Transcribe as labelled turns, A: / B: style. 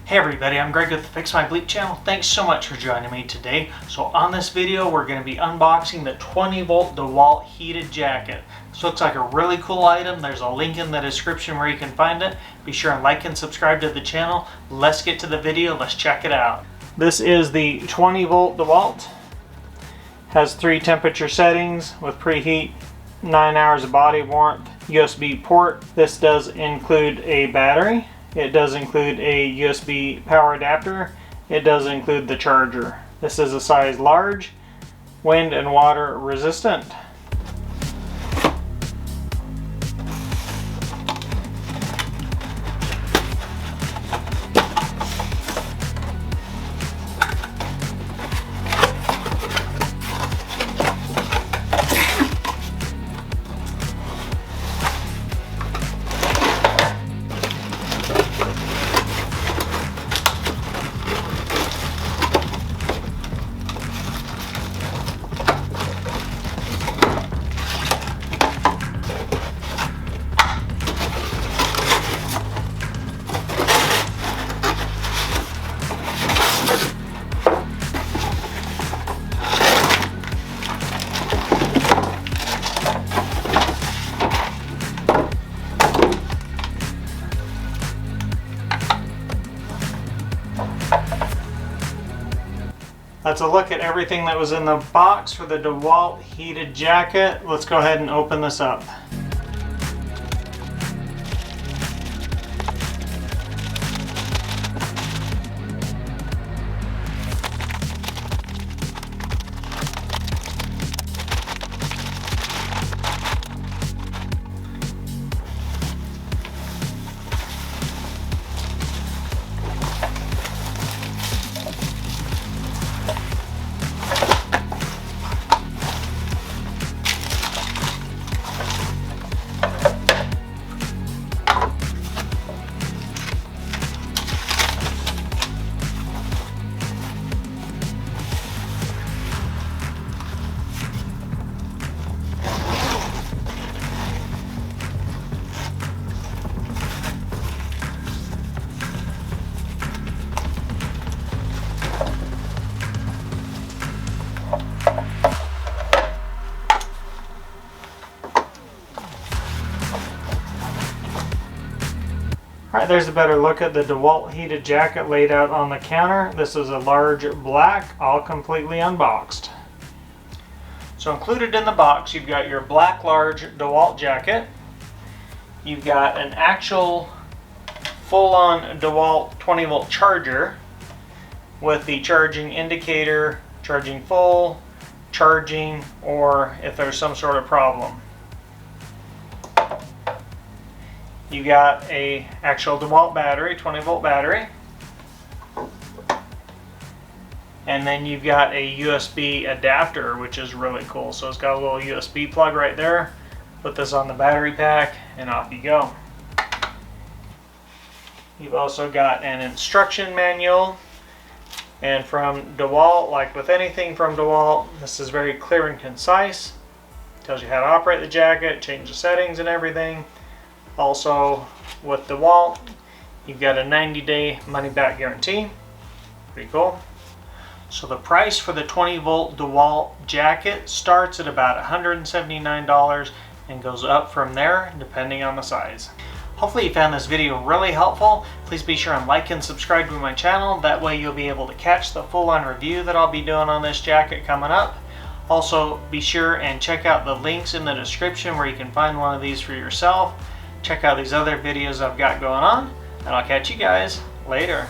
A: Hey everybody, I'm Greg with the Fix My Bleep channel. Thanks so much for joining me today. So on this video, we're going to be unboxing the 20V DEWALT heated jacket. This looks like a really cool item. There's a link in the description where you can find it. Be sure and like and subscribe to the channel. Let's get to the video. Let's check it out. This is the 20V DEWALT. Has 3 temperature settings with preheat, 9 hours of body warmth, USB port. This does include a battery. It does include a USB power adapter. It does include the charger. This is a size large, wind and water resistant. That's a look at everything that was in the box for the DEWALT heated jacket. Let's go ahead and open this up. Alright, there's a better look at the DEWALT heated jacket laid out on the counter. This is a large black, all completely unboxed. So included in the box, you've got your black large DEWALT jacket. You've got an actual full-on DEWALT 20V charger with the charging indicator, charging full, charging, or if there's some sort of problem. You got a actual DEWALT battery, 20V battery. And then you've got a USB adapter, which is really cool. So it's got a little USB plug right there. Put this on the battery pack and off you go. You've also got an instruction manual. And from DEWALT, like with anything from DEWALT, this is very clear and concise. Tells you how to operate the jacket, change the settings and everything. Also, with DEWALT, you've got a 90-day money-back guarantee. Pretty cool. So the price for the 20V DEWALT jacket starts at about $179 and goes up from there depending on the size. Hopefully you found this video really helpful. Please be sure and like and subscribe to my channel. That way you'll be able to catch the full-on review that I'll be doing on this jacket coming up. Also, be sure and check out the links in the description where you can find one of these for yourself. Check out these other videos I've got going on, and I'll catch you guys later.